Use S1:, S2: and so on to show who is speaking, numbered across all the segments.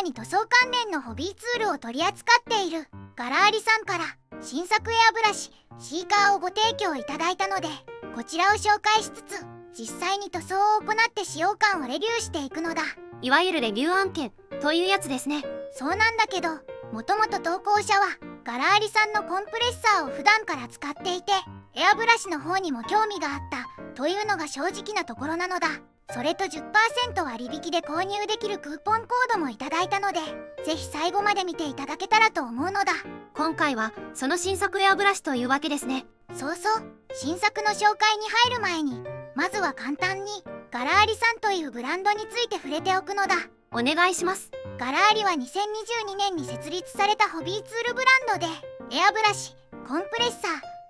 S1: に塗装関連のホビーツールを取り扱っているガラーリさんから新作エアブラシシーカーをご提供いただいたので、こちらを紹介しつつ実際に塗装を行って使用感をレビューしていくのだ。
S2: いわゆるレビュー案件というやつですね。
S1: そうなんだけど、もともと投稿者はガラーリさんのコンプレッサーを普段から使っていて、エアブラシの方にも興味があったというのが正直なところなのだ。それと 10% 割引で購入できるクーポンコードもいただいたので、ぜひ最後まで見ていただけたらと思うのだ。
S2: 今回はその新作エアブラシというわけですね。
S1: そうそう、新作の紹介に入る前にまずは簡単にガラーリさんというブランドについて触れておくのだ。
S2: お願いします。
S1: ガラーリは2022年に設立されたホビーツールブランドで、エアブラシ、コンプレッサー、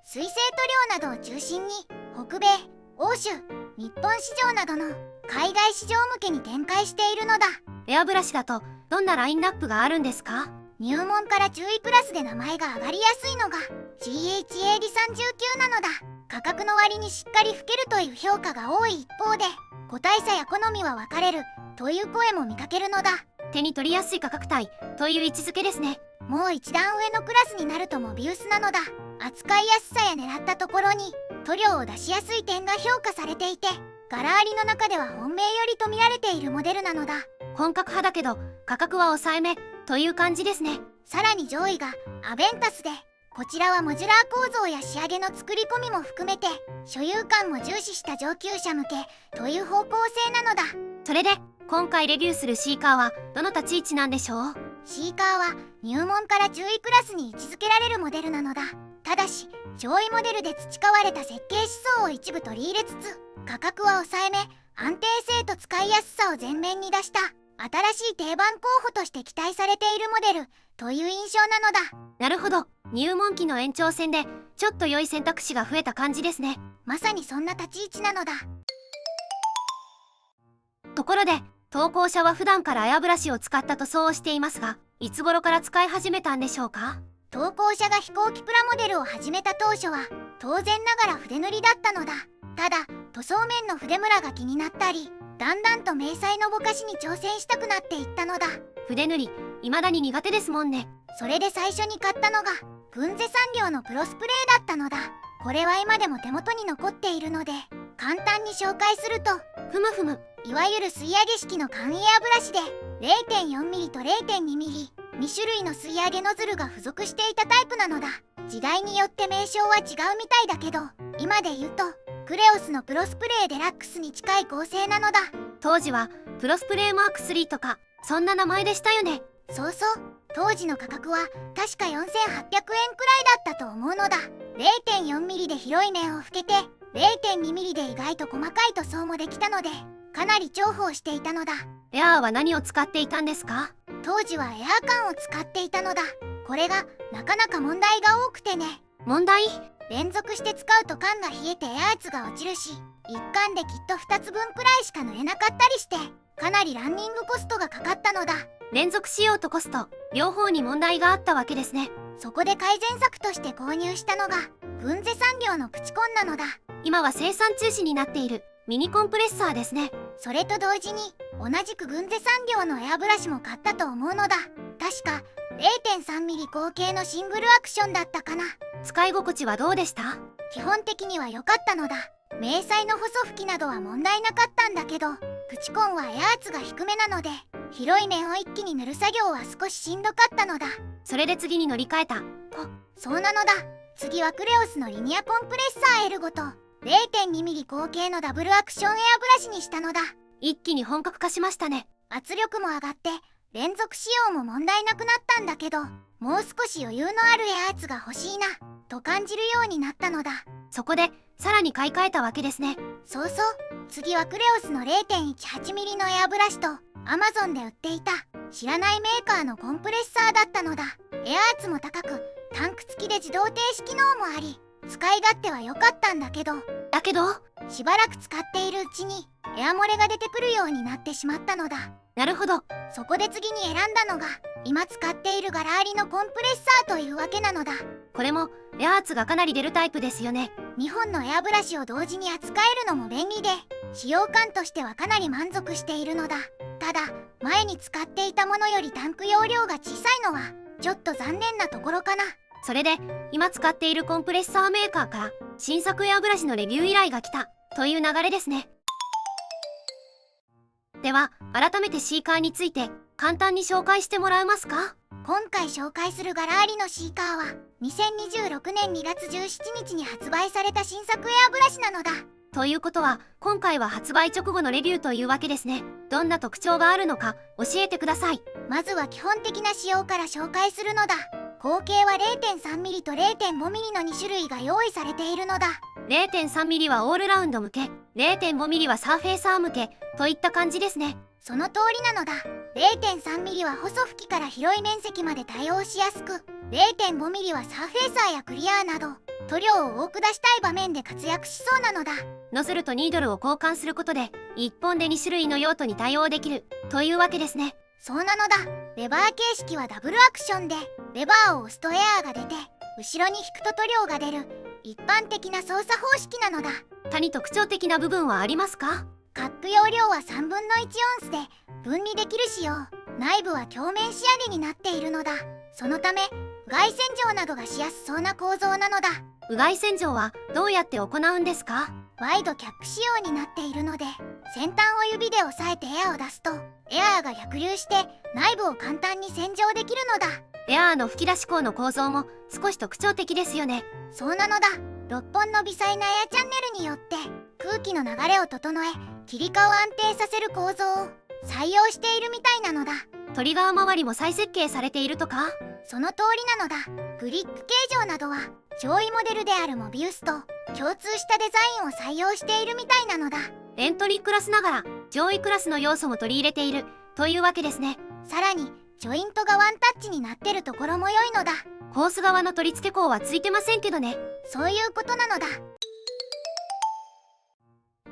S1: 水性塗料などを中心に北米、欧州、日本市場などの海外市場向けに展開しているのだ。
S2: エアブラシだとどんなラインナップがあるんですか？
S1: 入門から10位クラスで名前が上がりやすいのが GHA リ39なのだ。価格の割にしっかり老けるという評価が多い一方で、個体差や好みは分かれるという声も見かけるのだ。
S2: 手に取りやすい価格帯という位置づけですね。
S1: もう一段上のクラスになるとモビウスなのだ。扱いやすさや狙ったところに塗料を出しやすい点が評価されていて、ガラーリの中では本命よりと見られているモデルなのだ。
S2: 本格派だけど価格は抑えめという感じですね。
S1: さらに上位がアベンタスで、こちらはモジュラー構造や仕上げの作り込みも含めて所有感を重視した上級者向けという方向性なのだ。
S2: それで今回レビューするシーカーはどの立ち位置なんでしょう？
S1: シーカーは入門から10位クラスに位置づけられるモデルなのだ。ただし上位モデルで培われた設計思想を一部取り入れつつ、価格は抑えめ、安定性と使いやすさを前面に出した新しい定番候補として期待されているモデルという印象なのだ。
S2: なるほど、入門期の延長線でちょっと良い選択肢が増えた感じですね。
S1: まさにそんな立ち位置なのだ。
S2: ところで投稿者は普段からエアブラシを使った塗装をしていますが、いつ頃から使い始めたんでしょうか？
S1: 投稿者が飛行機プラモデルを始めた当初は当然ながら筆塗りだったのだ。ただ塗装面の筆ムラが気になったり、だんだんと迷彩のぼかしに挑戦したくなっていったのだ。
S2: 筆塗り未だに苦手ですもんね。
S1: それで最初に買ったのが軍勢産業のプロスプレーだったのだ。これは今でも手元に残っているので簡単に紹介すると、
S2: ふむふむ。
S1: いわゆる吸い上げ式の簡易エアブラシで 0.4mm と 0.2mm、2種類の吸い上げノズルが付属していたタイプなのだ。時代によって名称は違うみたいだけど、今で言うとクレオスのプロスプレーデラックスに近い構成なのだ。
S2: 当時はプロスプレーマーク3とかそんな名前でしたよね。
S1: そうそう、当時の価格は確か4800円くらいだったと思うのだ。 0.4mm で広い面を老けて 0.2mm で意外と細かい塗装もできたので、かなり重宝していたのだ。
S2: エアーは何を使っていたんですか？
S1: 当時はエアー缶を使っていたのだ。これがなかなか問題が多くてね。
S2: 問題？
S1: 連続して使うと缶が冷えてエアーツが落ちるし、1缶できっと2つ分くらいしか塗れなかったりして、かなりランニングコストがかかったのだ。
S2: 連続使用とコスト両方に問題があったわけですね。
S1: そこで改善策として購入したのが軍勢産業のプチコンなのだ。
S2: 今は生産中止になっているミニコンプレッサーですね。
S1: それと同時に同じく軍勢産業のエアブラシも買ったと思うのだ。確か 0.3mm 口径のシングルアクションだったかな。
S2: 使い心地はどうでした？
S1: 基本的には良かったのだ。迷彩の細吹きなどは問題なかったんだけど、プチコンはエアーツが低めなので広い面を一気に塗る作業は少ししんどかったのだ。
S2: それで次に乗り換えたと。
S1: そうなのだ。次はクレオスのリニアコンプレッサー L5 と 0.2mm 口径のダブルアクションエアブラシにしたのだ。
S2: 一気に本格化しましたね。
S1: 圧力も上がって連続使用も問題なくなったんだけど、もう少し余裕のあるエアーツが欲しいなと感じるようになったのだ。
S2: そこでさらに買い替えたわけですね。
S1: そうそう、次はクレオスの 0.18mm のエアブラシと Amazon で売っていた知らないメーカーのコンプレッサーだったのだ。エアーツも高くタンク付きで自動停止機能もあり、使い勝手は良かったんだけどしばらく使っているうちにエア漏れが出てくるようになってしまったのだ。
S2: なるほど。
S1: そこで次に選んだのが今使っているガラーリのコンプレッサーというわけなのだ。
S2: これもエアーツがかなり出るタイプですよね。
S1: 2本のエアブラシを同時に扱えるのも便利で、使用感としてはかなり満足しているのだ。ただ前に使っていたものよりタンク容量が小さいのはちょっと残念なところかな。
S2: それで今使っているコンプレッサーメーカーから新作エアブラシのレビュー依頼が来たという流れですね。では改めてシーカーについて簡単に紹介してもらえますか？
S1: 今回紹介するガラーリのシーカーは2026年2月17日に発売された新作エアブラシなのだ。
S2: ということは今回は発売直後のレビューというわけですね。どんな特徴があるのか教えてください。
S1: まずは基本的な仕様から紹介するのだ。口径は 0.3mm と 0.5mm の2種類が用意されているのだ。
S2: 0.3mm はオールラウンド向け、 0.5mm はサーフェーサー向けといった感じですね。
S1: その通りなのだ。 0.3mm は細拭きから広い面積まで対応しやすく、 0.5mm はサーフェーサーやクリアーなど塗料を多く出したい場面で活躍しそうなのだ。
S2: ノズルとニードルを交換することで1本で2種類の用途に対応できるというわけですね。
S1: そうなのだ。レバー形式はダブルアクションで、レバーを押すとエアーが出て後ろに引くと塗料が出る一般的な操作方式なのだ。
S2: 他に特徴的な部分はありますか？
S1: カップ容量は1/3オンスで分離できる仕様。内部は鏡面仕上げになっているのだ。そのためうがい洗浄などがしやすそうな構造なのだ。
S2: うがい洗浄はどうやって行うんですか？
S1: ワイドキャップ仕様になっているので、先端を指で押さえてエアを出すとエアーが逆流して内部を簡単に洗浄できるのだ。
S2: エアーの吹き出し口の構造も少し特徴的ですよね。
S1: そうなのだ。6本の微細なエアチャンネルによって空気の流れを整え切り替を安定させる構造を採用しているみたいなのだ。
S2: トリガー周りも再設計されているとか？
S1: その通りなのだ。グリップ形状などは上位モデルであるモビウスと共通したデザインを採用しているみたいなのだ。
S2: エントリークラスながら上位クラスの要素も取り入れているというわけですね。
S1: さらにジョイントがワンタッチになってるところも良いのだ。
S2: ホース側の取り付け口はついてませんけどね。
S1: そういうことなのだ。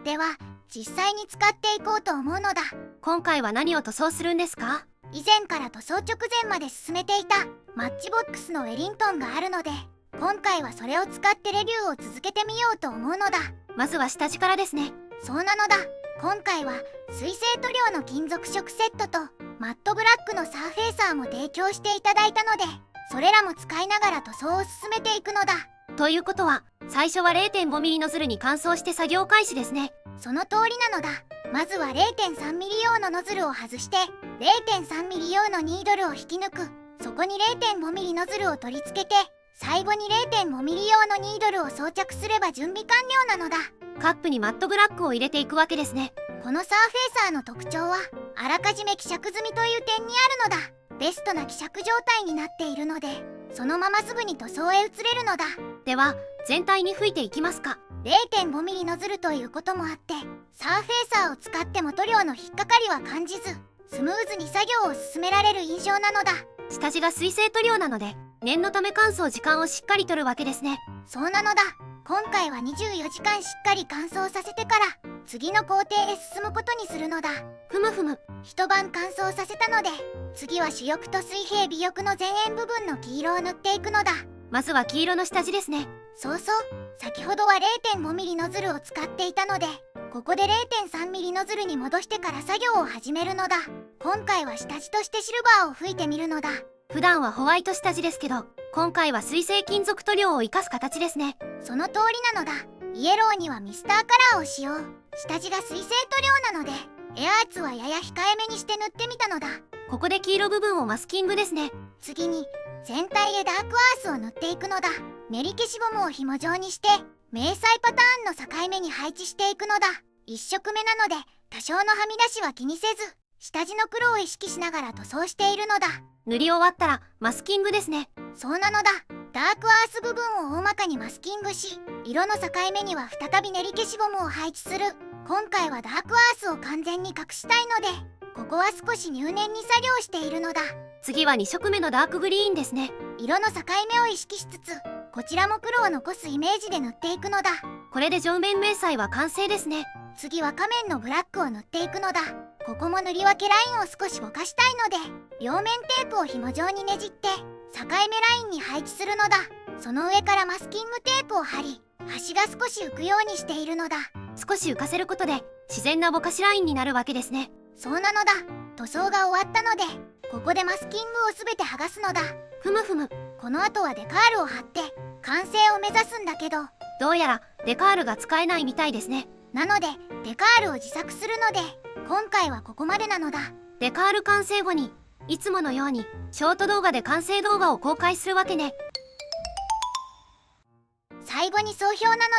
S1: では実際に使っていこうと思うのだ。
S2: 今回は何を塗装するんですか？
S1: 以前から塗装直前まで進めていたマッチボックスのウェリントンがあるので、今回はそれを使ってレビューを続けてみようと思うのだ。
S2: まずは下地からですね。
S1: そうなのだ。今回は水性塗料の金属色セットとマットブラックのサーフェーサーも提供していただいたので、それらも使いながら塗装を進めていくのだ。
S2: ということは最初は 0.5mm ノズルに乾燥して作業開始ですね。
S1: その通りなのだ。まずは 0.3mm 用のノズルを外して 0.3mm 用のニードルを引き抜く。そこに 0.5mm ノズルを取り付けて最後に 0.5mm 用のニードルを装着すれば準備完了なのだ。
S2: カップにマットブラックを入れていくわけですね。
S1: このサーフェーサーの特徴はあらかじめ希釈済みという点にあるのだ。ベストな希釈状態になっているのでそのまますぐに塗装へ移れるのだ。
S2: では全体に吹いていきますか。
S1: 0.5mm ノズルということもあってサーフェーサーを使っても塗料の引っかかりは感じずスムーズに作業を進められる印象なのだ。
S2: 下地が水性塗料なので念のため乾燥時間をしっかりとるわけですね。
S1: そうなのだ。今回は24時間しっかり乾燥させてから次の工程へ進むことにするのだ。
S2: ふむふむ。
S1: 一晩乾燥させたので次は主翼と水平尾翼の前縁部分の黄色を塗っていくのだ。
S2: まずは黄色の下地ですね。
S1: そうそう。先ほどは 0.5mm ノズルを使っていたのでここで 0.3mm ノズルに戻してから作業を始めるのだ。今回は下地としてシルバーを吹いてみるのだ。
S2: 普段はホワイト下地ですけど今回は水性金属塗料を生かす形ですね。
S1: その通りなのだ。イエローにはミスターカラーを使用。下地が水性塗料なのでエアーツはやや控えめにして塗ってみたのだ。
S2: ここで黄色部分をマスキングですね。
S1: 次に全体へダークアースを塗っていくのだ。練り消しゴムを紐状にして迷彩パターンの境目に配置していくのだ。1色目なので多少のはみ出しは気にせず下地の黒を意識しながら塗装しているのだ。
S2: 塗り終わったらマスキングですね。
S1: そうなのだ。ダークアース部分を大まかにマスキングし色の境目には再び練り消しゴムを配置する。今回はダークアースを完全に隠したいのでここは少し入念に作業しているのだ。
S2: 次は2色目のダークグリーンですね。
S1: 色の境目を意識しつつこちらも黒を残すイメージで塗っていくのだ。
S2: これで上面迷彩は完成ですね。
S1: 次は仮面のブラックを塗っていくのだ。ここも塗り分けラインを少しぼかしたいので両面テープを紐状にねじって境目ラインに配置するのだ。その上からマスキングテープを貼り端が少し浮くようにしているのだ。
S2: 少し浮かせることで自然なぼかしラインになるわけですね。
S1: そうなのだ。塗装が終わったのでここでマスキングをすべて剥がすのだ。
S2: ふむふむ。
S1: この後はデカールを貼って完成を目指すんだけど、
S2: どうやらデカールが使えないみたいですね。
S1: なのでデカールを自作するので今回はここまでなのだ。
S2: デカール完成後にいつものようにショート動画で完成動画を公開するわけね。
S1: 最後に総評なのだ。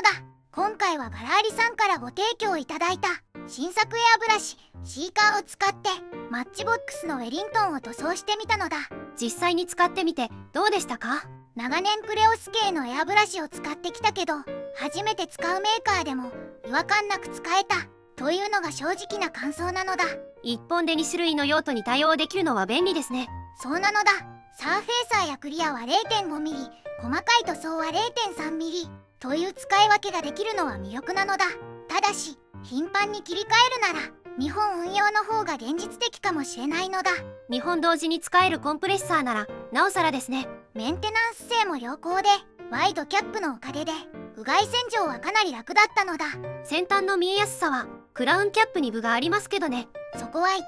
S1: 今回はガラーリさんからご提供いただいた新作エアブラシシーカーを使ってマッチボックスのウェリントンを塗装してみたのだ。
S2: 実際に使ってみてどうでしたか？
S1: 長年クレオス系のエアブラシを使ってきたけど初めて使うメーカーでも違和感なく使えたというのが正直な感想なのだ。
S2: 1本で2種類の用途に対応できるのは便利ですね。
S1: そうなのだ。サーフェーサーやクリアは 0.5mm、 細かい塗装は 0.3mm という使い分けができるのは魅力なのだ。ただし頻繁に切り替えるなら2本運用の方が現実的かもしれないのだ。
S2: 2本同時に使えるコンプレッサーならなおさらですね。
S1: メンテナンス性も良好でワイドキャップのおかげでうがい洗浄はかなり楽だったのだ。
S2: 先端の見えやすさはクラウンキャップに分がありますけどね。
S1: そこは一長一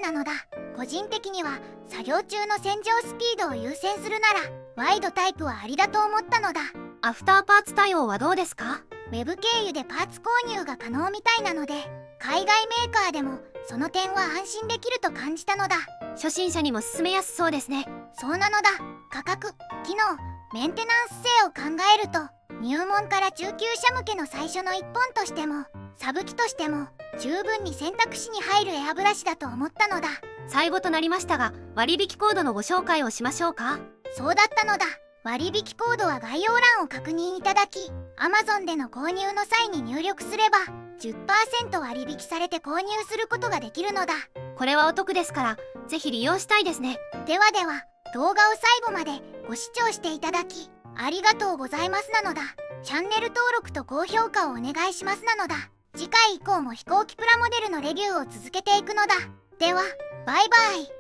S1: 短なのだ。個人的には作業中の洗浄スピードを優先するならワイドタイプはありだと思ったのだ。
S2: アフターパーツ対応はどうですか？
S1: ウェブ経由でパーツ購入が可能みたいなので海外メーカーでもその点は安心できると感じたのだ。
S2: 初心者にも勧めやすそうですね。
S1: そうなのだ。価格、機能、メンテナンス性を考えると入門から中級者向けの最初の1本としてもサブ機としても十分に選択肢に入るエアブラシだと思ったのだ。
S2: 最後となりましたが割引コードのご紹介をしましょうか。
S1: そうだったのだ。割引コードは概要欄を確認いただき Amazon での購入の際に入力すれば 10% 割引されて購入することができるのだ。
S2: これはお得ですからぜひ利用したいですね。
S1: ではでは動画を最後までご視聴していただきありがとうございますなのだ。チャンネル登録と高評価をお願いしますなのだ。次回以降も飛行機プラモデルのレビューを続けていくのだ。ではバイバイ。